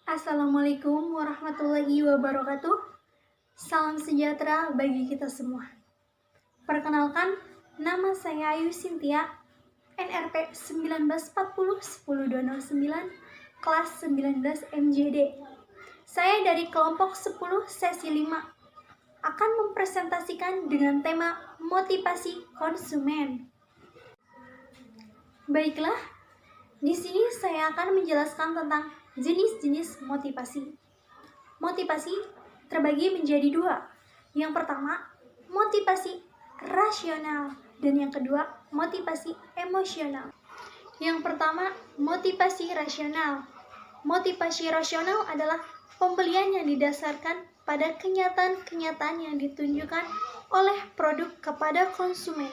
Assalamualaikum warahmatullahi wabarakatuh. Salam sejahtera bagi kita semua. Perkenalkan, nama saya Ayu Sintia, NRP 1940-10-209, kelas 19 MJD. Saya dari kelompok 10 sesi 5 akan mempresentasikan dengan tema motivasi konsumen. Baiklah, di sini saya akan menjelaskan tentang jenis-jenis motivasi. Motivasi terbagi menjadi dua. Yang pertama, motivasi rasional, dan yang kedua, motivasi emosional. Yang pertama, motivasi rasional. Motivasi rasional adalah pembelian yang didasarkan pada kenyataan-kenyataan yang ditunjukkan oleh produk kepada konsumen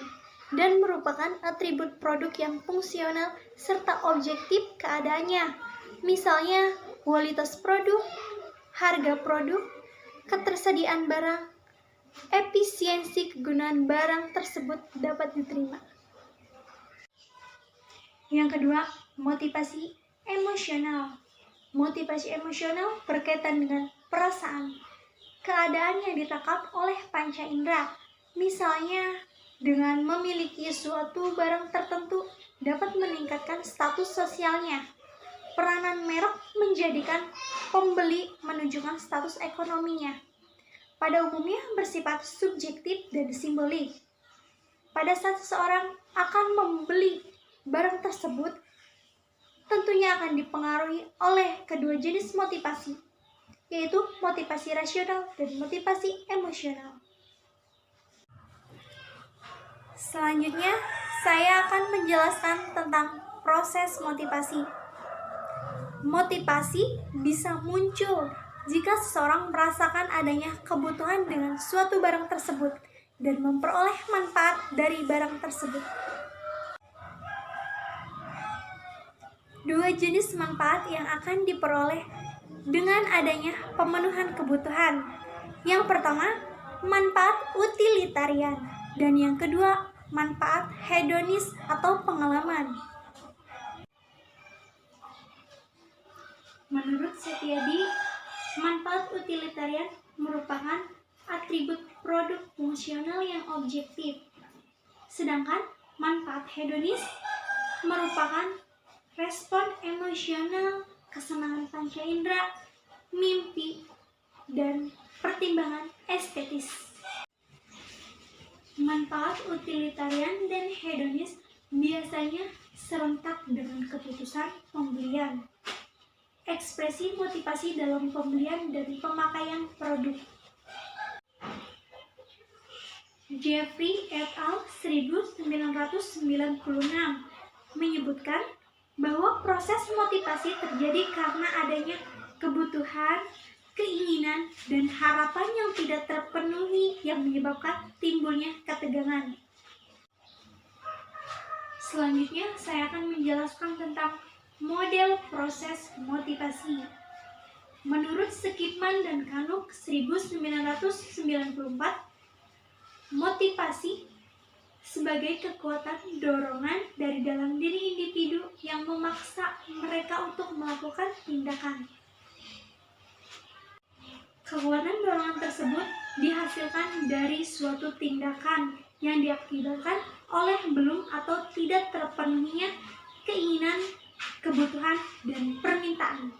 dan merupakan atribut produk yang fungsional serta objektif keadaannya. Misalnya, kualitas produk, harga produk, ketersediaan barang, efisiensi kegunaan barang tersebut dapat diterima. Yang kedua, motivasi emosional. Motivasi emosional berkaitan dengan perasaan, keadaan yang ditangkap oleh panca indera. Misalnya, dengan memiliki suatu barang tertentu dapat meningkatkan status sosialnya. Peranan merek menjadikan pembeli menunjukkan status ekonominya. Pada umumnya bersifat subjektif dan simbolik. Pada saat seseorang akan membeli barang tersebut, tentunya akan dipengaruhi oleh kedua jenis motivasi, yaitu motivasi rasional dan motivasi emosional. Selanjutnya, saya akan menjelaskan tentang proses motivasi. Motivasi bisa muncul jika seseorang merasakan adanya kebutuhan dengan suatu barang tersebut dan memperoleh manfaat dari barang tersebut. Dua jenis manfaat yang akan diperoleh dengan adanya pemenuhan kebutuhan. Yang pertama, manfaat utilitarian, dan yang kedua, manfaat hedonis atau pengalaman. Menurut Setiadi, manfaat utilitarian merupakan atribut produk fungsional yang objektif, sedangkan manfaat hedonis merupakan respon emosional, kesenangan panca indera, mimpi, dan pertimbangan estetis. Manfaat utilitarian dan hedonis biasanya serentak dengan keputusan pembelian. Ekspresi motivasi dalam pembelian dan pemakaian produk. Jeffrey et al. 1996 menyebutkan bahwa proses motivasi terjadi karena adanya kebutuhan, keinginan, dan harapan yang tidak terpenuhi yang menyebabkan timbulnya ketegangan. Selanjutnya, saya akan menjelaskan tentang model proses motivasi. Menurut Skipman dan Kanuk 1994, motivasi sebagai kekuatan dorongan dari dalam diri individu yang memaksa mereka untuk melakukan tindakan. Kekuatan dorongan tersebut dihasilkan dari suatu tindakan yang diakibatkan oleh belum atau tidak terpenuhinya keinginan, kebutuhan, dan permintaan.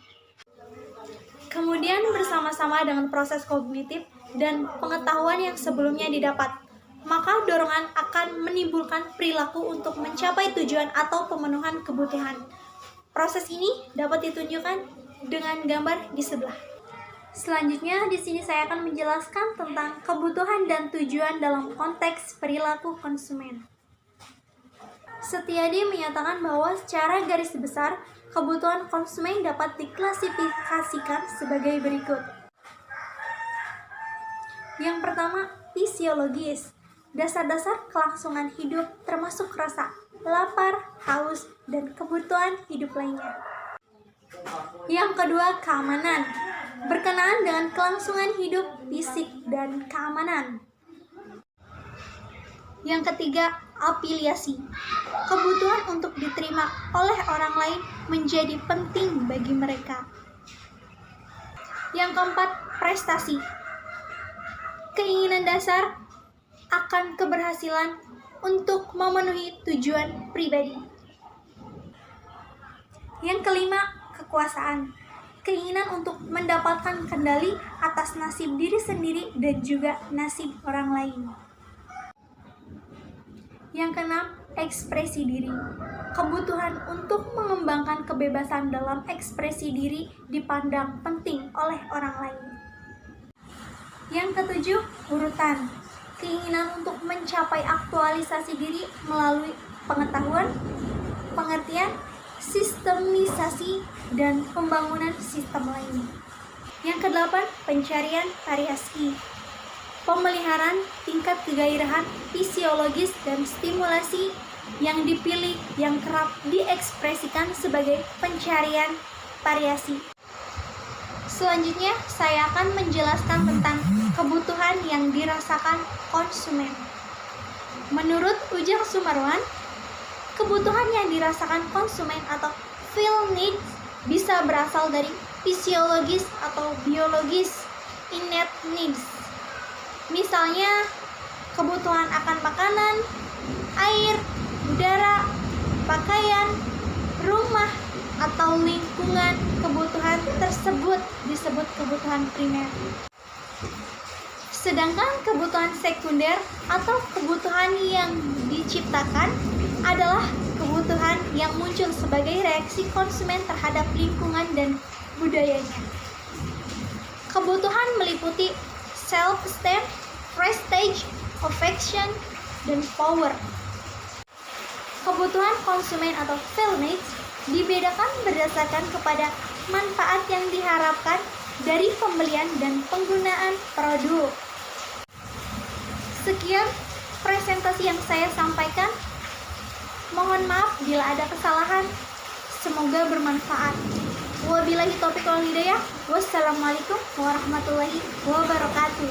Kemudian bersama-sama dengan proses kognitif dan pengetahuan yang sebelumnya didapat, maka dorongan akan menimbulkan perilaku untuk mencapai tujuan atau pemenuhan kebutuhan. Proses ini dapat ditunjukkan dengan gambar di sebelah. Selanjutnya, di sini saya akan menjelaskan tentang kebutuhan dan tujuan dalam konteks perilaku konsumen. Setiadi menyatakan bahwa secara garis besar, kebutuhan konsumen dapat diklasifikasikan sebagai berikut. Yang pertama, fisiologis. Dasar-dasar kelangsungan hidup termasuk rasa lapar, haus, dan kebutuhan hidup lainnya. Yang kedua, keamanan. Berkenaan dengan kelangsungan hidup fisik dan keamanan. Yang ketiga, afiliasi. Kebutuhan untuk diterima oleh orang lain menjadi penting bagi mereka. Yang keempat, prestasi. Keinginan dasar akan keberhasilan untuk memenuhi tujuan pribadi. Yang kelima, kekuasaan. Keinginan untuk mendapatkan kendali atas nasib diri sendiri dan juga nasib orang lain. Yang keenam, ekspresi diri. Kebutuhan untuk mengembangkan kebebasan dalam ekspresi diri dipandang penting oleh orang lain. Yang ketujuh, urutan. Keinginan untuk mencapai aktualisasi diri melalui pengetahuan, pengertian, sistemisasi, dan pembangunan sistem lain. Yang kedelapan, pencarian variasi. Pemeliharaan tingkat kegairahan fisiologis dan stimulasi yang dipilih yang kerap diekspresikan sebagai pencarian variasi. Selanjutnya, saya akan menjelaskan tentang kebutuhan yang dirasakan konsumen. Menurut Ujang Sumarwan, kebutuhan yang dirasakan konsumen atau feel needs bisa berasal dari fisiologis atau biologis innate needs. Misalnya, kebutuhan akan makanan, air, udara, pakaian, rumah, atau lingkungan. Kebutuhan tersebut disebut kebutuhan primer. Sedangkan kebutuhan sekunder atau kebutuhan yang diciptakan adalah kebutuhan yang muncul sebagai reaksi konsumen terhadap lingkungan dan budayanya. Kebutuhan meliputi self-esteem, prestige, affection, dan power. Kebutuhan konsumen atau feel needs dibedakan berdasarkan kepada manfaat yang diharapkan dari pembelian dan penggunaan produk. Sekian presentasi yang saya sampaikan. Mohon maaf bila ada kesalahan. Semoga bermanfaat. Wabillahi taufiq wal hidayah. Wassalamualaikum warahmatullahi wabarakatuh.